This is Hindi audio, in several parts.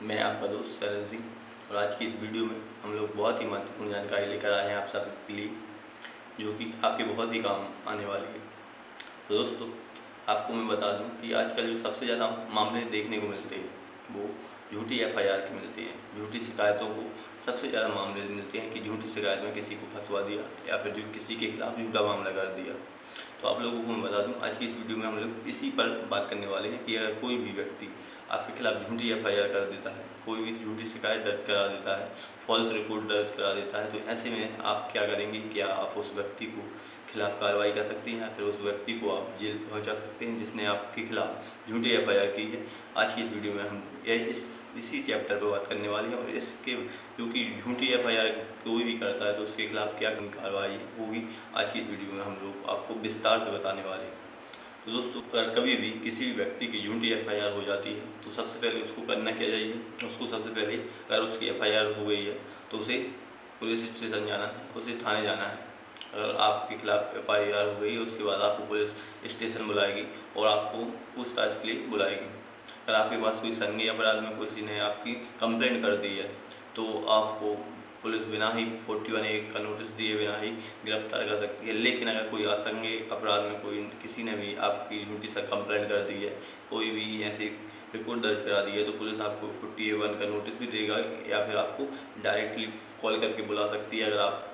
मैं आपका दोस्त सरन सिंह और आज की इस वीडियो में हम लोग बहुत ही महत्वपूर्ण जानकारी लेकर आए हैं आप सबके लिए, जो कि आपके बहुत ही काम आने वाली है। तो दोस्तों, आपको मैं बता दूं कि आजकल जो सबसे ज़्यादा मामले देखने को मिलते हैं वो झूठी एफआईआर के मिलते हैं। झूठी शिकायतों को सबसे ज़्यादा मामले मिलते हैं कि झूठी शिकायत में किसी को फंसवा दिया या फिर जो किसी के खिलाफ झूठा मामला कर दिया। तो आप लोगों को मैं बता दूं, आज की इस वीडियो में हम लोग इसी पर बात करने वाले हैं कि अगर कोई भी व्यक्ति आपके खिलाफ झूठी एफआईआर कर देता है, कोई भी झूठी शिकायत दर्ज करा देता है, फॉल्स रिपोर्ट दर्ज करा देता है, तो ऐसे में आप क्या करेंगे? क्या आप उस व्यक्ति को खिलाफ कार्रवाई कर सकते हैं या फिर उस व्यक्ति को आप जेल पहुंचा सकते हैं जिसने आपके खिलाफ झूठी एफआईआर की है। आज की इस वीडियो में हम इसी चैप्टर पर बात करने वाले हैं और इसके जो कि झूठी एफआईआर कोई भी करता है तो उसके खिलाफ क्या कार्रवाई होगी, आज की इस वीडियो में हम लोग आपको विस्तार से बताने वाले हैं। तो दोस्तों, अगर कभी भी किसी भी व्यक्ति की झूठी एफआईआर हो जाती है तो सबसे पहले उसको करना क्या चाहिए? उसको सबसे पहले, अगर उसकी एफआईआर हो गई है तो उसे पुलिस स्टेशन जाना है, उसे थाने जाना है। अगर आपके खिलाफ एफआईआर हो गई है उसके बाद आपको पुलिस स्टेशन बुलाएगी और आपको पूछताछ के लिए बुलाएगी। अगर आपके पास कोई संज्ञेय अपराध में किसी ने आपकी कंप्लेंट कर दी है तो आपको पुलिस बिना ही 41A का नोटिस दिए बिना ही गिरफ्तार कर सकती है। लेकिन अगर कोई असंज्ञेय अपराध में कोई किसी ने भी आपकी झूठी सा कंप्लेंट कर दी है, कोई भी ऐसी रिपोर्ट दर्ज करा दी है, तो पुलिस आपको 40A1 का नोटिस भी देगा या फिर आपको डायरेक्टली कॉल करके बुला सकती है। अगर आप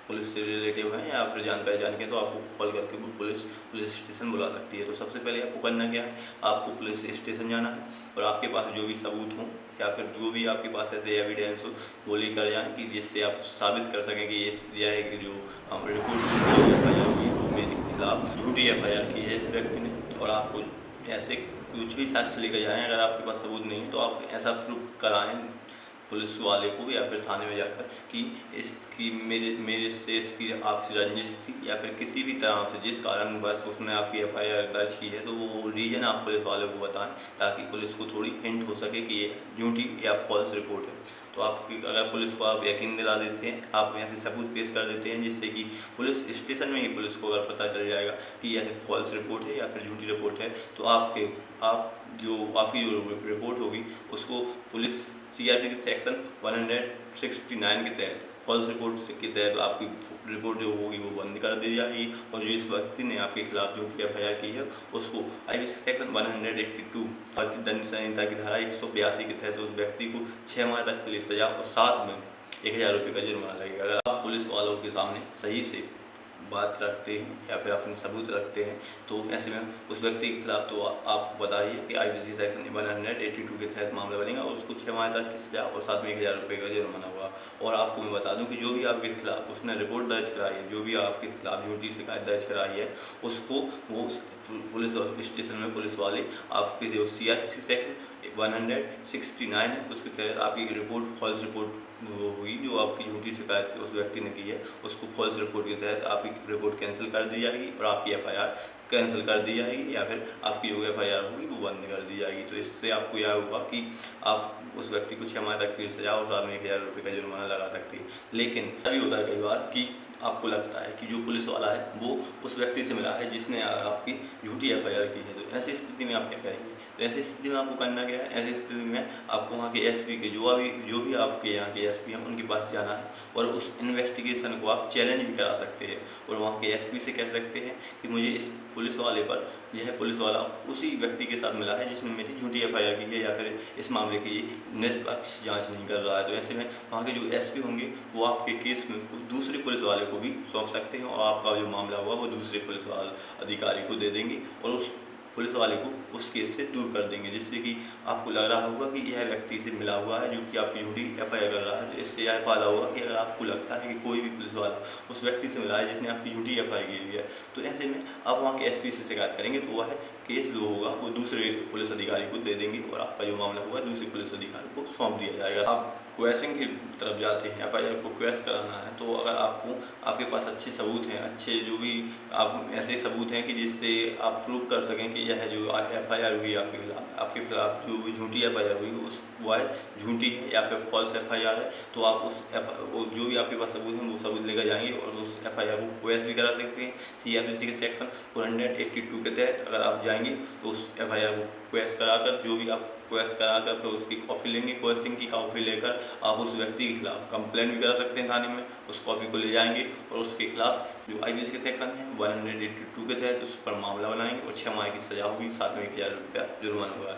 पुलिस से रिलेटिव हैं या फिर जान पहचान के, तो आपको कॉल करके पुलिस स्टेशन बुला सकती है। तो सबसे पहले आपको करना क्या है? आपको पुलिस स्टेशन जाना है और आपके पास जो भी सबूत हो या फिर जो भी आपके पास ऐसे एविडेंस हो वो लेकर जाएँ कि जिससे आप साबित कर सकें कि यह है कि जो रिपोर्ट मेरे खिलाफ झूठी एफआईआर की है इस व्यक्ति ने। और आपको ऐसे कुछ भी साक्ष्य लेकर जाएँ। अगर आपके पास सबूत नहीं है तो आप ऐसा प्रूफ कराएँ पुलिस वाले को या फिर थाने में जाकर कि इसकी मेरे से इसकी आपसे रंजिश थी या फिर किसी भी तरह से जिस कारण बस उसने आपकी एफआईआर दर्ज की है, तो वो रीज़न आप पुलिस वाले को बताएं ताकि पुलिस को थोड़ी हिंट हो सके कि ये झूठी या फॉल्स रिपोर्ट है। तो आपकी अगर पुलिस को आप यकीन दिला देते हैं, आप ऐसे सबूत पेश कर देते हैं जिससे कि पुलिस स्टेशन में ही पुलिस को अगर पता चल जाएगा कि यह फॉल्स रिपोर्ट है या फिर झूठी रिपोर्ट है, तो आपकी जो रिपोर्ट होगी उसको पुलिस सीआरपी के सेक्शन 169 के तहत फॉल्स रिपोर्ट के तहत आपकी रिपोर्ट जो होगी वो बंद कर दी जाएगी। और जो इस व्यक्ति ने आपके खिलाफ जो एफआईआर की है उसको आईपीसी सेक्शन 182 भारतीय दंड संहिता की धारा 182 के तहत उस व्यक्ति को 6 माह तक के लिए सजा और साथ में 1000 रुपये का जुर्माना लगेगा। अगर आप पुलिस वालों के सामने सही से बात रखते हैं या फिर अपने सबूत रखते हैं तो ऐसे में उस व्यक्ति के खिलाफ तो आपको बताइए कि आईपीसी सेक्शन 182 के तहत मामला बनेगा और उसको 6 माह तक की सजा और साथ में 1000 रुपये का जुर्माना होगा। और आपको मैं बता दूं कि जो भी आपके खिलाफ उसने रिपोर्ट दर्ज कराई है, जो भी आपके खिलाफ झूठी शिकायत दर्ज कराई है, उसको वो पुलिस स्टेशन में पुलिस वाले आपके जो सीआरपीसी सेक्शन 169 है उसके तहत आपकी रिपोर्ट फॉल्स रिपोर्ट वो हुई जो आपकी झूठी शिकायत उस व्यक्ति ने की है, उसको फॉल्स रिपोर्ट के तहत आपकी रिपोर्ट कैंसिल कर दी जाएगी और आपकी एफआईआर कैंसिल कर दी जाएगी या फिर आपकी जो एफआईआर होगी वो बंद कर दी जाएगी। तो इससे आपको यह होगा कि आप उस व्यक्ति को 6 माह तक की सजा और साथ में 1000 रुपये का जुर्माना लगा सकती है। लेकिन अभी होता है कई बार कि आपको लगता है कि जो पुलिस वाला है वो उस व्यक्ति से मिला है जिसने आपकी झूठी एफआईआर की है, तो ऐसी स्थिति में आप क्या करेंगे? तो ऐसी स्थिति में आपको करना क्या है? ऐसी स्थिति में आपको वहाँ के एसपी के जो भी आपके यहाँ के एसपी हैं उनके पास जाना है और उस इन्वेस्टिगेशन को आप चैलेंज भी करा सकते हैं और वहाँ के एसपी से कह सकते हैं कि मुझे इस पुलिस वाले पर यह पुलिस वाला उसी व्यक्ति के साथ मिला है जिसने मेरी झूठी एफआईआर की है या फिर इस मामले की निष्पक्ष जांच नहीं कर रहा है। तो ऐसे में वहाँ के जो एसपी होंगे वो आपके केस में दूसरे पुलिस वाले को भी सौंप सकते हैं और आपका जो मामला हुआ वो दूसरे पुलिस अधिकारी को दे देंगे और उस पुलिस वाले को उस केस से दूर कर देंगे, जिससे कि आपको लग रहा होगा कि यह व्यक्ति से मिला हुआ है जो कि आपकी झूठी एफआईआर कर रहा है। तो इससे यह फायदा होगा कि अगर आपको लगता है कि कोई भी पुलिस वाला उस व्यक्ति से मिला है जिसने आपकी झूठी एफआईआर की हुई है, तो ऐसे में आप वहाँ के एसपी से शिकायत करेंगे तो वह केस जो होगा वो दूसरे पुलिस अधिकारी को दे देंगे और आपका जो मामला होगा दूसरे पुलिस अधिकारी को सौंप दिया जाएगा। आप क्वेश्चन की तरफ जाते हैं, एफआईआर को क्वेश कराना है, तो अगर आपके पास अच्छे सबूत हैं, अच्छे जो भी आप ऐसे सबूत हैं कि जिससे आप प्रूव कर सकें कि यह जो एफआईआर हुई आपके खिलाफ जो झूठी एफआईआर हुई वह झूठी है या फिर फॉल्स एफआईआर है, तो आप जो भी आपके पास सबूत हैं वो सबूत लेकर जाएंगे और उस एफआईआर को क्वेश भी करा सकते हैं। सीआरपीसी के सेक्शन 482 के तहत अगर आप जाएंगे तो उस एफआईआर को क्वेश कराकर जो भी आप क्वेश्चन करा कर फिर उसकी कॉपी लेंगे। क्वेश्चन की कॉपी लेकर आप उस व्यक्ति के खिलाफ कंप्लेंट भी करा सकते हैं थाने में। उस कॉपी को ले जाएंगे और उसके खिलाफ जो IPC के सेक्शन है 182 के तहत उस पर मामला बनाएंगे और 6 माह की सजा होगी, साथ में 1000 रुपया जुर्माना होगा।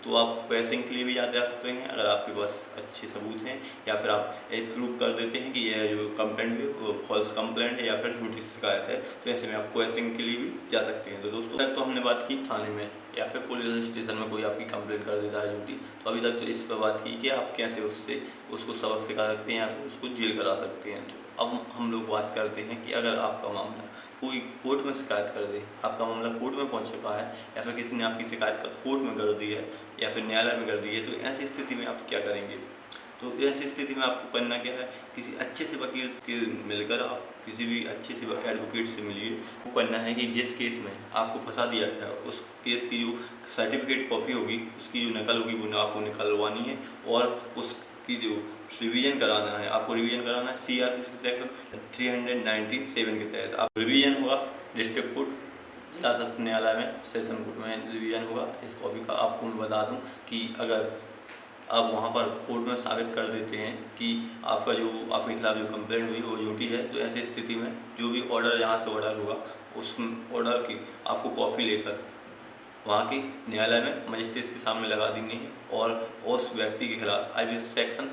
तो आप क्वेश्चन के लिए भी जा सकते हैं अगर आपके पास अच्छे सबूत हैं, या फिर आप एक प्रूफ कर देते हैं कि यह जो कंप्लेंट है वो फॉल्स कंप्लेंट है या फिर झूठी शिकायत है, तो ऐसे में आप क्वेश्चन के लिए भी जा सकते हैं। तो दोस्तों तक तो हमने बात की थाने में या फिर पुलिस स्टेशन में कोई आपकी कंप्लेंट कर देता है झूठी, तो अभी तक तो इस पर बात की कि आप कैसे उसको सबक सिखा सकते हैं या फिर उसको जेल करा सकते हैं। तो अब हम लोग बात करते हैं कि अगर आपका मामला कोई कोर्ट में शिकायत कर दे, आपका मामला कोर्ट में पहुंच चुका है या फिर किसी ने आपकी शिकायत कोर्ट में कर दी है या फिर न्यायालय में कर दी है, तो ऐसी स्थिति में आप क्या करेंगे? तो ऐसी स्थिति में आपको करना क्या है, किसी अच्छे से वकील से मिलकर आप किसी भी अच्छे से एडवोकेट से मिलिए। वो करना है कि जिस केस में आपको फंसा दिया गया है उस केस की जो सर्टिफिकेट कॉपी होगी उसकी जो नकल होगी वो आपको निकलवानी है और उसकी जो रिवीजन कराना है, आपको रिवीजन कराना है CRPC सेक्शन 397 के तहत। आप रिवीजन होगा डिस्ट्रिक्ट कोर्ट जिला सत्र न्यायालय में सेशन कोर्ट में रिवीजन होगा। इस कॉपी का आपको मैं बता दूं कि अगर आप वहाँ पर कोर्ट में साबित कर देते हैं कि आपका जो आपके खिलाफ जो कंप्लेंट हुई वो झूठी है, तो ऐसी स्थिति में जो भी ऑर्डर यहाँ से ऑर्डर होगा उस ऑर्डर की आपको कॉपी लेकर वहाँ के न्यायालय में मजिस्ट्रेट के सामने लगा देनी है और उस व्यक्ति के खिलाफ IPC सेक्शन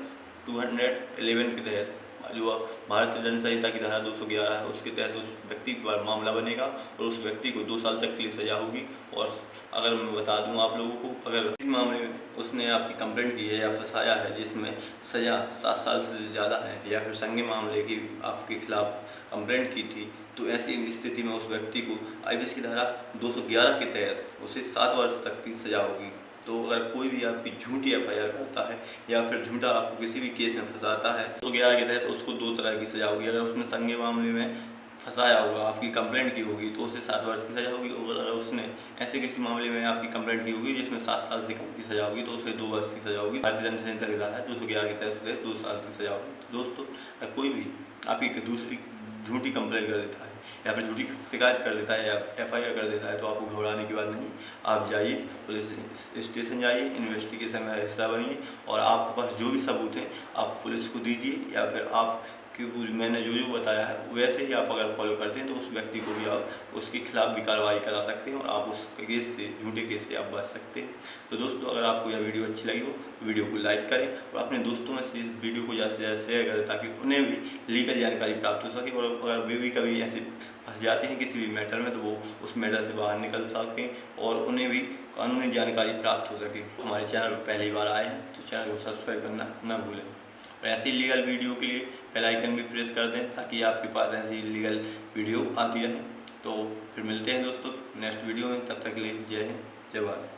211 के तहत जो भारतीय दंड संहिता की धारा 211 है उसके तहत उस व्यक्ति पर मामला बनेगा और उस व्यक्ति को 2 साल तक के लिए सजा होगी। और अगर मैं बता दूं आप लोगों को, अगर इस मामले में उसने आपकी कंप्लेंट की है या फंसाया है जिसमें सजा 7 साल से ज़्यादा है या फिर संज्ञेय मामले की आपके खिलाफ कंप्लेंट की थी, तो ऐसी स्थिति में उस व्यक्ति को IPC की धारा 211 के तहत उसे 7 वर्ष तक की सजा होगी। तो अगर कोई भी आपकी झूठी FIR करता है या फिर झूठा आपको किसी भी केस में फंसाता है 211 के तहत उसको 2 तरह की सजा होगी। अगर उसने संज्ञेय मामले में फंसाया होगा, आपकी कंप्लेंट की होगी, तो उसे 7 वर्ष की सजा होगी। और अगर उसने ऐसे किसी मामले में आपकी कंप्लेंट की होगी जिसमें 7 साल से कम की सजा होगी, तो उसे 2 वर्ष की सजा होगी। भारतीय दंड संहिता की धारा 211 के तहत उसे 2 साल की सजा होगी। तो दोस्तों अगर कोई भी आपकी दूसरी झूठी कंप्लेंट कर देता है या फिर झूठी शिकायत कर देता है या FIR कर देता है, तो आपको घबराने की बात नहीं। आप जाइए पुलिस स्टेशन जाइए, इन्वेस्टिगेशन में हिस्सा बनिए और आपके पास जो भी सबूत हैं आप पुलिस को दीजिए या फिर आप कि मैंने जो बताया है वैसे ही आप अगर फॉलो करते हैं तो उस व्यक्ति को भी आप उसके खिलाफ भी कार्रवाई करा सकते हैं और आप उस केस से झूठे केस से आप बच सकते हैं। तो दोस्तों अगर आपको यह वीडियो अच्छी लगी हो तो वीडियो को लाइक करें और अपने दोस्तों में से इस वीडियो को ज़्यादा से ज़्यादा शेयर करें ताकि उन्हें भी लीगल जानकारी प्राप्त हो सके। और अगर वे भी कभी ऐसे फंस जाते हैं किसी भी मैटर में तो वो उस मैटर से बाहर निकल सकें और उन्हें भी कानूनी जानकारी प्राप्त हो सके। हमारे चैनल पर पहली बार आए हैं तो चैनल को सब्सक्राइब करना न भूलें और ऐसी लीगल वीडियो के लिए बेल आइकन भी प्रेस कर दें ताकि आपके पास ऐसी लीगल वीडियो आती रहे। तो फिर मिलते हैं दोस्तों नेक्स्ट वीडियो में, तब तक के लिए जय हिंद जय भारत।